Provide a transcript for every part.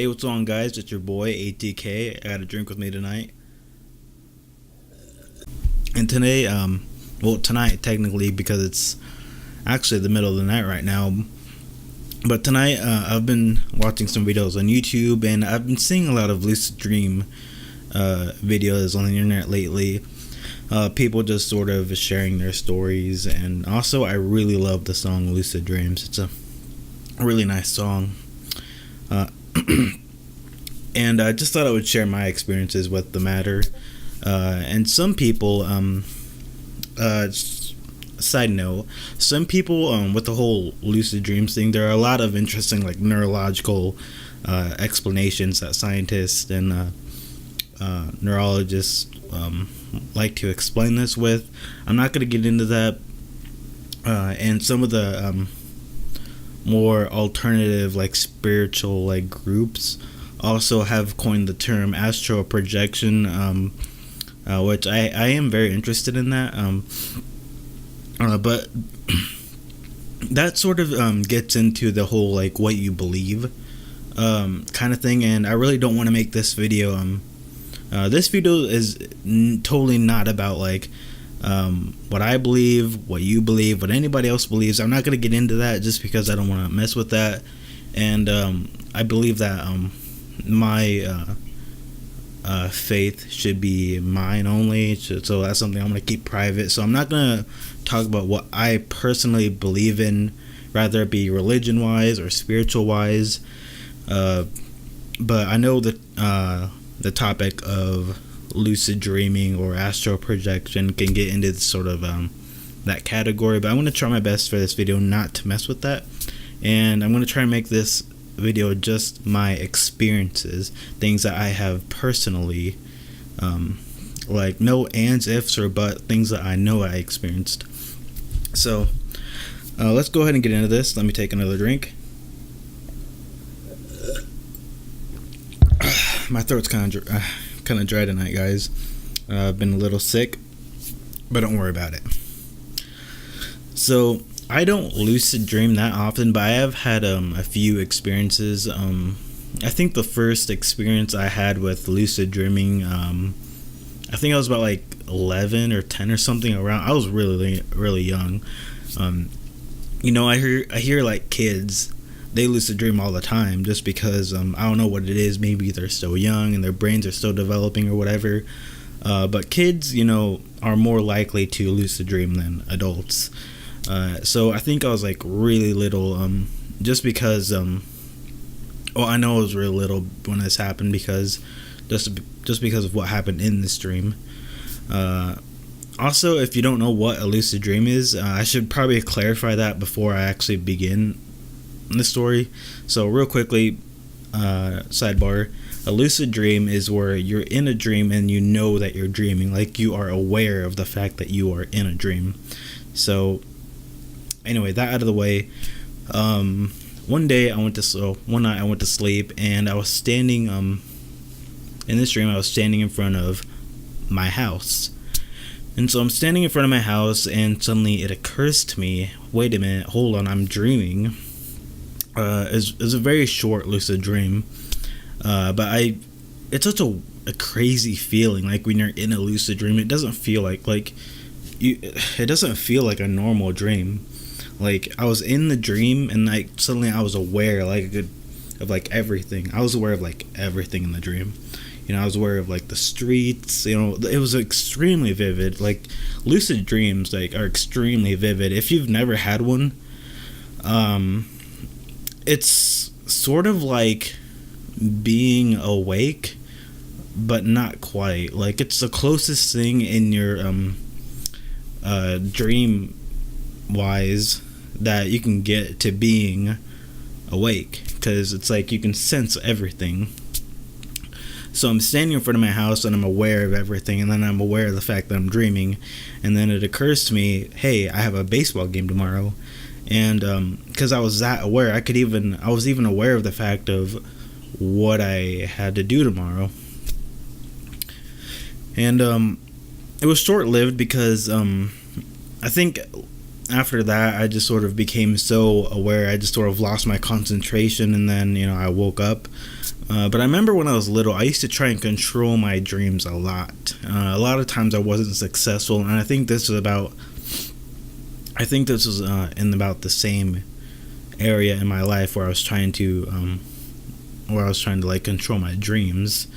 Hey, what's on, guys? It's your boy ATK. I got a drink with me tonight, and today, well, tonight technically because it's actually the middle of the night right now. But tonight, I've been watching some videos on YouTube, and I've been seeing a lot of lucid dream videos on the internet lately. People just sort of sharing their stories, and also I really love the song "Lucid Dreams." It's a really nice song. And I just thought I would share my experiences with the matter. And some people, side note, some people with the whole lucid dreams thing, there are a lot of interesting like neurological explanations that scientists and neurologists like to explain this with. I'm not going to get into that. And some of the more alternative like spiritual like groups also have coined the term astral projection, which I am very interested in that. But that sort of gets into the whole like what you believe kind of thing, and I really don't want to make this video. This video is totally not about like what I believe, what you believe, what anybody else believes. I'm not going to get into that just because I don't want to mess with that. And I believe that my faith should be mine only, so that's something I'm going to keep private. So I'm not going to talk about what I personally believe in, rather it be religion wise or spiritual wise. But I know that the topic of lucid dreaming or astral projection can get into sort of that category, but I'm going to try my best for this video not to mess with that, and I'm going to try and make this video just my experiences, things that I have personally, like no ands, ifs, or but, things that I know I experienced. So let's go ahead and get into this. Let me take another drink. My throat's kind of dry tonight, guys. I've been a little sick, but don't worry about it. So I don't lucid dream that often, but I have had a few experiences. I think the first experience I had with lucid dreaming, I think I was about like 11 or 10 or something around. I was really young. I hear like kids, they lucid dream all the time just because I don't know what it is. Maybe they're still young and their brains are still developing or whatever. But kids, are more likely to lucid dream than adults. So I think I was like really little, just because I know I was really little when this happened, because just because of what happened in this dream. Also, if you don't know what a lucid dream is, I should probably clarify that before I actually begin the story. So real quickly, sidebar, a lucid dream is where you're in a dream and you know that you're dreaming, like you are aware of the fact that you are in a dream. So anyway, that out of the way, one night I went to sleep, and I was standing in this dream I was standing in front of my house. And so I'm standing in front of my house, and suddenly it occurs to me, wait a minute, hold on, I'm dreaming. It's a very short lucid dream, but it's such a crazy feeling. Like when you're in a lucid dream, it doesn't feel like it doesn't feel like a normal dream. Like I was in the dream, and like suddenly I was aware of like everything. I was aware of like everything in the dream. I was aware of like the streets. It was extremely vivid. Like lucid dreams like are extremely vivid. If you've never had one, it's sort of like being awake, but not quite. Like it's the closest thing in your dream wise that you can get to being awake, because it's like you can sense everything. So I'm standing in front of my house and I'm aware of everything, and then I'm aware of the fact that I'm dreaming, and then it occurs to me, hey, I have a baseball game tomorrow. And because I was that aware, I was even aware of the fact of what I had to do tomorrow. And it was short-lived because I think after that, I just sort of became so aware. I just sort of lost my concentration, and then I woke up. But I remember when I was little, I used to try and control my dreams a lot. A lot of times I wasn't successful, and I think this was in about the same area in my life where I was trying to like control my dreams.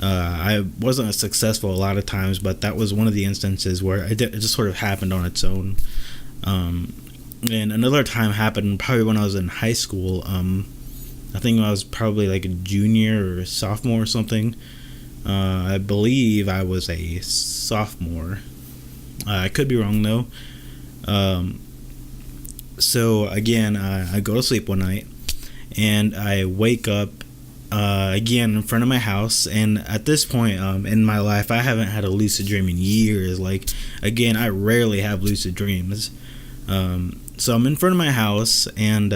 I wasn't successful a lot of times, but that was one of the instances where it just sort of happened on its own. And another time happened probably when I was in high school. I think I was probably like a junior or a sophomore or something. I believe I was a sophomore. I could be wrong though. So again, I go to sleep one night, and I wake up again in front of my house. And at this point in my life, I haven't had a lucid dream in years. Like, again, I rarely have lucid dreams. So I'm in front of my house, and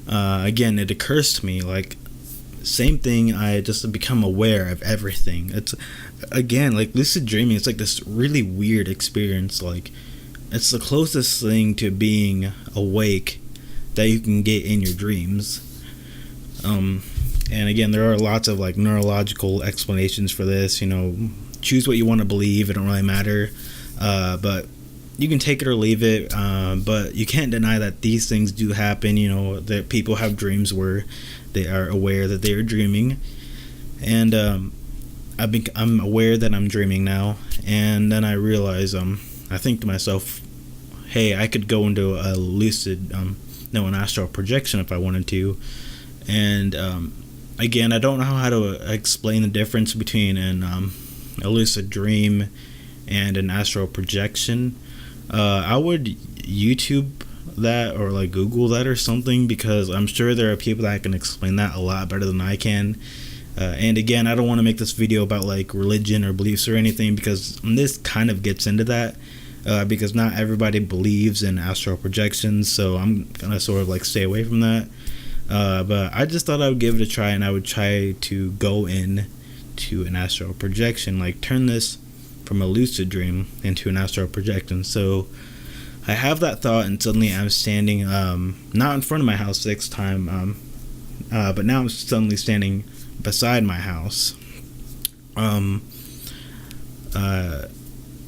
again, it occurs to me, like, same thing. I just become aware of everything. It's, again, like, lucid dreaming. It's like this really weird experience. Like, it's the closest thing to being awake that you can get in your dreams. And again, there are lots of like neurological explanations for this. Choose what you want to believe. It don't really matter. But you can take it or leave it. But you can't deny that these things do happen. That people have dreams where they are aware that they are dreaming. And I'm aware that I'm dreaming now. And then I realize, I think to myself, hey, I could go into a lucid, an astral projection if I wanted to. And again, I don't know how to explain the difference between a lucid dream and an astral projection. I would YouTube that or like Google that or something, because I'm sure there are people that can explain that a lot better than I can. And again, I don't want to make this video about like religion or beliefs or anything, because this kind of gets into that. Because not everybody believes in astral projections, so I'm gonna sort of like stay away from that. But I just thought I would give it a try, and I would try to go in to an astral projection, like turn this from a lucid dream into an astral projection. So I have that thought, and suddenly I'm standing, not in front of my house this time, but now I'm suddenly standing beside my house.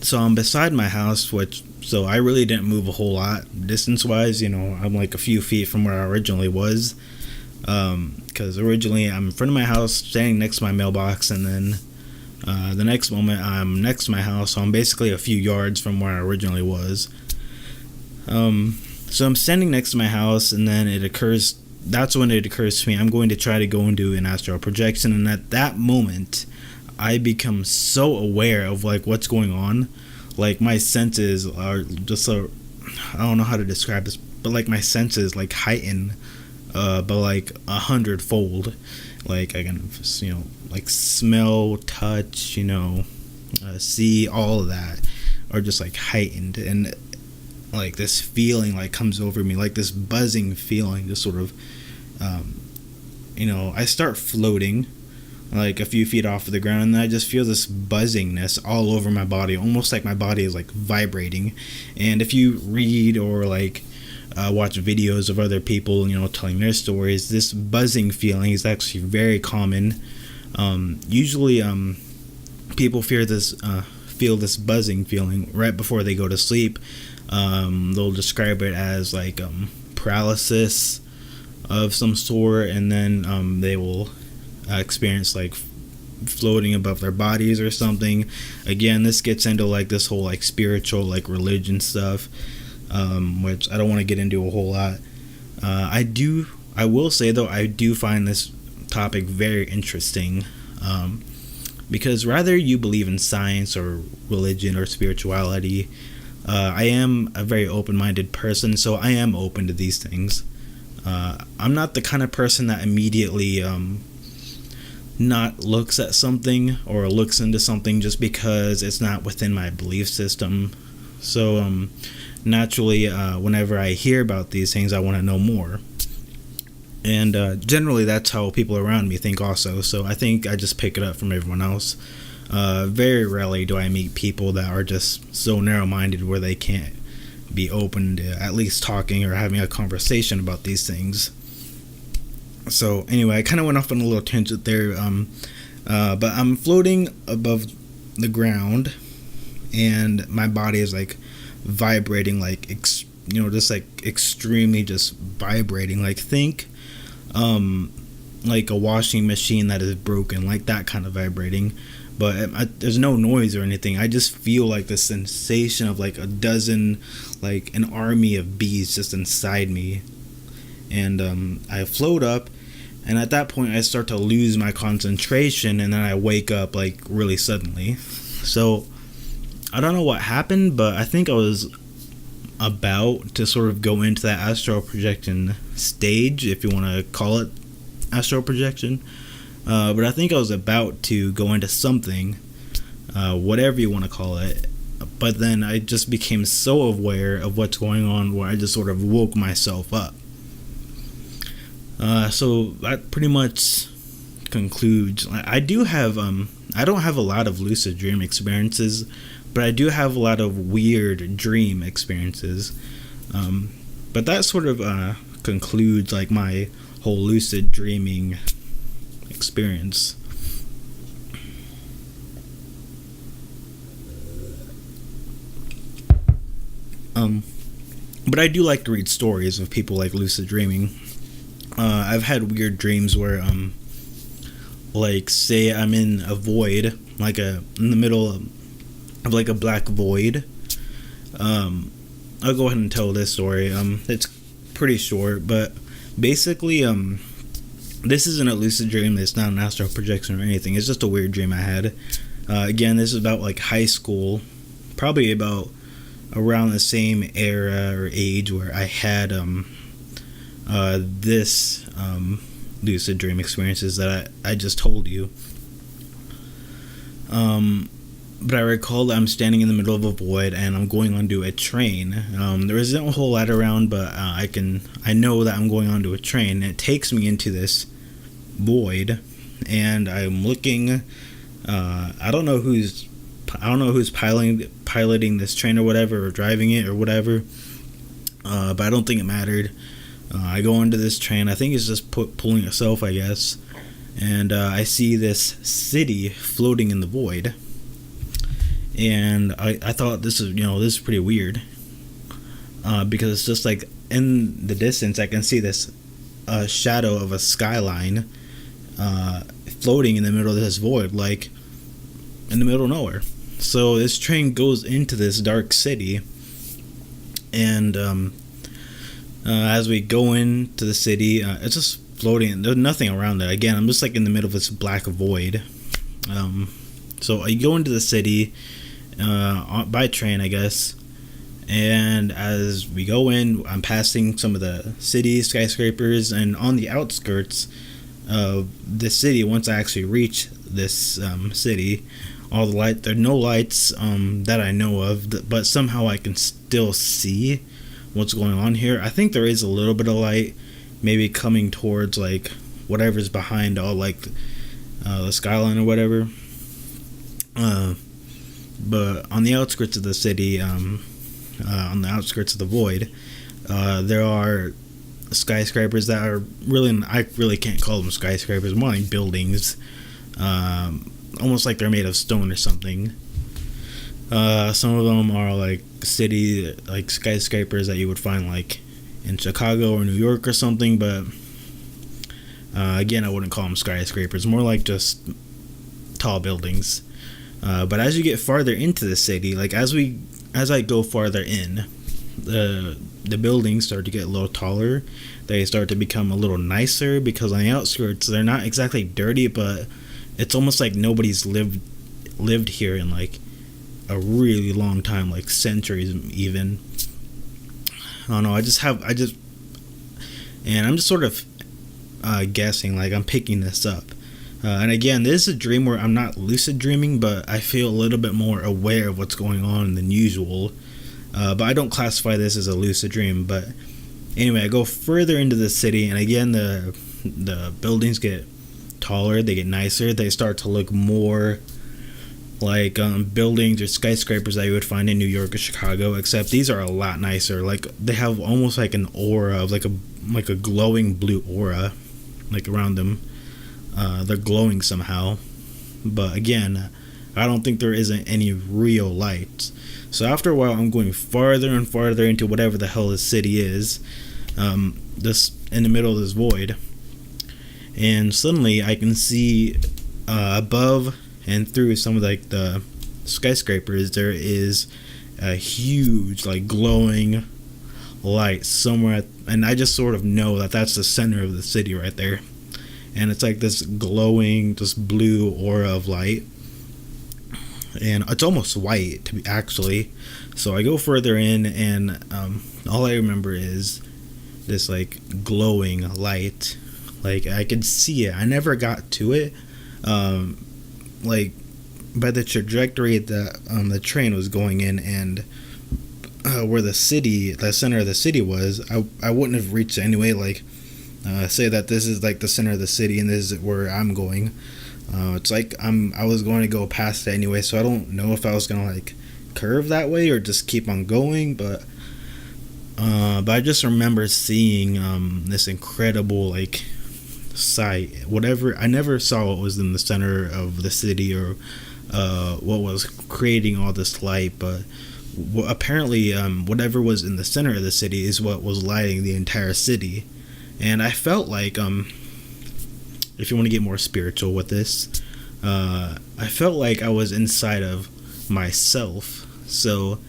So I'm beside my house, so I really didn't move a whole lot distance-wise. I'm like a few feet from where I originally was. Because originally I'm in front of my house, standing next to my mailbox, and then the next moment I'm next to my house, so I'm basically a few yards from where I originally was. So I'm standing next to my house, and then that's when it occurs to me, I'm going to try to go and do an astral projection. And at that moment, I become so aware of like what's going on. Like, my senses are just so, I don't know how to describe this, but like my senses like heighten, but like 100-fold. Like, I can like smell, touch, see, all of that are just like heightened, and like this feeling like comes over me, like this buzzing feeling, just sort of I start floating like a few feet off of the ground, and then I just feel this buzzingness all over my body, almost like my body is like vibrating. And if you read or like watch videos of other people telling their stories, this buzzing feeling is actually very common. Usually people feel this buzzing feeling right before they go to sleep. They'll describe it as like paralysis of some sort, and then they will experience like floating above their bodies or something. Again, this gets into like this whole like spiritual like religion stuff, which I don't want to get into a whole lot. I will say though, I do find this topic very interesting, because rather you believe in science or religion or spirituality, I am a very open-minded person, so I am open to these things. I'm not the kind of person that immediately not looks at something or looks into something just because it's not within my belief system. So naturally, whenever I hear about these things, I want to know more. And generally that's how people around me think also. So I think I just pick it up from everyone else. Very rarely do I meet people that are just so narrow-minded where they can't be open to at least talking or having a conversation about these things. So anyway, I kind of went off on a little tangent there, but I'm floating above the ground, and my body is like vibrating, like just like extremely just vibrating. Like think, like a washing machine that is broken, like that kind of vibrating. But there's no noise or anything. I just feel like the sensation of like like an army of bees just inside me. And I float up, and at that point I start to lose my concentration, and then I wake up like really suddenly. So I don't know what happened, but I think I was about to sort of go into that astral projection stage, if you want to call it astral projection. But I think I was about to go into something, whatever you want to call it. But then I just became so aware of what's going on where I just sort of woke myself up. So that pretty much concludes. I don't have a lot of lucid dream experiences, but I do have a lot of weird dream experiences. But that sort of concludes like my whole lucid dreaming experience. But I do like to read stories of people like lucid dreaming. I've had weird dreams where like say I'm in a void, like in the middle of like a black void. I'll go ahead and tell this story. It's pretty short, but basically this isn't a lucid dream. It's not an astral projection or anything. It's just a weird dream I had. Again, this is about like high school, probably about around the same era or age where I had this lucid dream experiences that I just told you. But I recall that I'm standing in the middle of a void and I'm going onto a train. There isn't a whole lot around, but I know that I'm going onto a train. It takes me into this void, and I'm looking. I don't know who's piloting this train or whatever, or driving it or whatever. But I don't think it mattered. I go into this train. I think it's just pulling itself, I guess. And I see this city floating in the void. And I thought this is pretty weird. Because it's just like in the distance I can see this shadow of a skyline floating in the middle of this void, like in the middle of nowhere. So this train goes into this dark city, and as we go into the city, it's just floating. There's nothing around it. Again, I'm just like in the middle of this black void. So I go into the city by train, I guess. And as we go in, I'm passing some of the city skyscrapers, and on the outskirts of the city, once I actually reach this city, all the light, there are no lights that I know of, but somehow I can still see what's going on here. I think there is a little bit of light, maybe coming towards like whatever's behind all like the skyline or whatever. But on the outskirts of the city, on the outskirts of the void, there are skyscrapers that are I really can't call them skyscrapers, more like buildings, almost like they're made of stone or something. Some of them are like city, like skyscrapers that you would find like in Chicago or New York or something, but again, I wouldn't call them skyscrapers, more like just tall buildings. But as you get farther into the city, like as I go farther in, the buildings start to get a little taller. They start to become a little nicer, because on the outskirts they're not exactly dirty, but it's almost like nobody's lived here in like a really long time, like centuries even. I don't know. I'm just sort of guessing, like I'm picking this up. And again, this is a dream where I'm not lucid dreaming, but I feel a little bit more aware of what's going on than usual. But I don't classify this as a lucid dream. But anyway, I go further into the city, and again, the buildings get taller, they get nicer, they start to look more like buildings or skyscrapers that you would find in New York or Chicago, except these are a lot nicer. Like they have almost like an aura of like a glowing blue aura like around them. They're glowing somehow, but again, I don't think there isn't any real light. So after a while, I'm going farther and farther into whatever the hell this city is, just in the middle of this void, and suddenly I can see above and through some of like the skyscrapers, there is a huge like glowing light somewhere, and I just sort of know that that's the center of the city right there, and it's like this glowing, just blue aura of light, and it's almost white to be actually. So I go further in, and all I remember is this like glowing light. Like I could see it. I never got to it. Like by the trajectory that the train was going in, and where the center of the city was, I wouldn't have reached it anyway. Like say that this is like the center of the city and this is where I'm going. It's like I was going to go past it anyway, so I don't know if I was gonna like curve that way or just keep on going, but I just remember seeing this incredible like sight. Whatever, I never saw what was in the center of the city or what was creating all this light, but apparently whatever was in the center of the city is what was lighting the entire city. And I felt like if you want to get more spiritual with this, I felt like I was inside of myself. So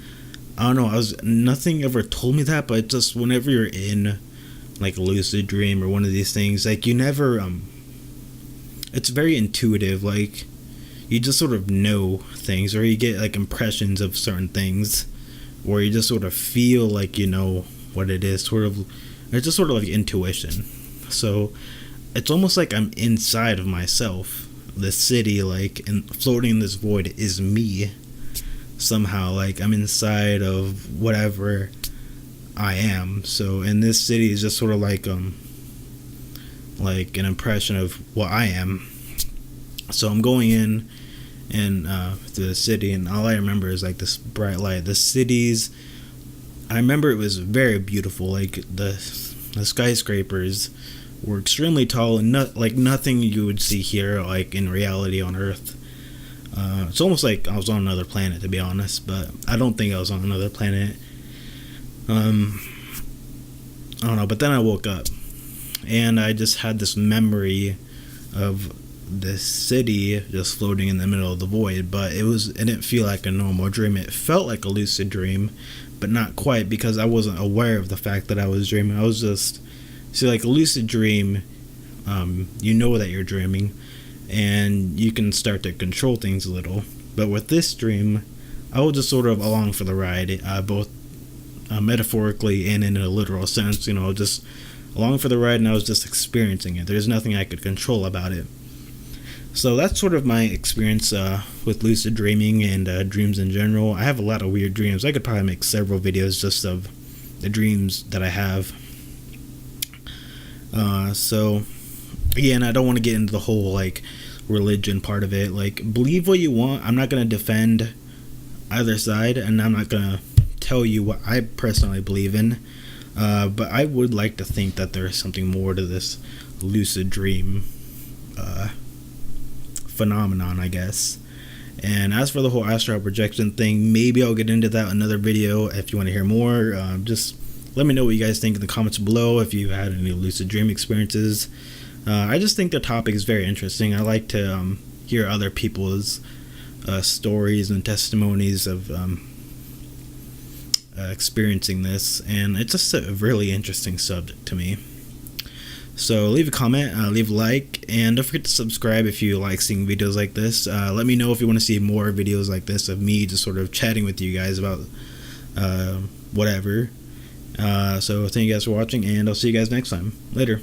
I don't know, nothing ever told me that, but just whenever you're in like a lucid dream or one of these things, like you never it's very intuitive. Like you just sort of know things, or you get like impressions of certain things, or you just sort of feel like you know what it is. It's just sort of like intuition. So it's almost like I'm inside of myself. The city, like, and floating in this void is me somehow. Like I'm inside of whatever I am. So in this city is just sort of like an impression of what I am. So I'm going in and to the city, and all I remember is like this bright light. The cities, I remember it was very beautiful. Like the skyscrapers were extremely tall, and like nothing you would see here like in reality on Earth. It's almost like I was on another planet, to be honest, but I don't think I was on another planet. I don't know, but then I woke up and I just had this memory of this city just floating in the middle of the void, but it didn't feel like a normal dream. It felt like a lucid dream, but not quite, because I wasn't aware of the fact that I was dreaming. I was just, see, like a lucid dream, you know that you're dreaming and you can start to control things a little, but with this dream I was just sort of along for the ride, both metaphorically and in a literal sense, you know, just along for the ride, and I was just experiencing it. There's nothing I could control about it. So that's sort of my experience with lucid dreaming and dreams in general. I have a lot of weird dreams. I could probably make several videos just of the dreams that I have. So again, I don't want to get into the whole like religion part of it. Like, believe what you want. I'm not going to defend either side, and I'm not going to tell you what I personally believe in, but I would like to think that there is something more to this lucid dream phenomenon, I guess. And as for the whole astral projection thing, maybe I'll get into that in another video. If you want to hear more, just let me know what you guys think in the comments below, if you had any lucid dream experiences. I just think the topic is very interesting. I like to hear other people's stories and testimonies of experiencing this, and it's just a really interesting subject to me. So leave a comment, leave a like, and don't forget to subscribe if you like seeing videos like this. Let me know if you want to see more videos like this of me just sort of chatting with you guys about whatever. So thank you guys for watching, and I'll see you guys next time. Later.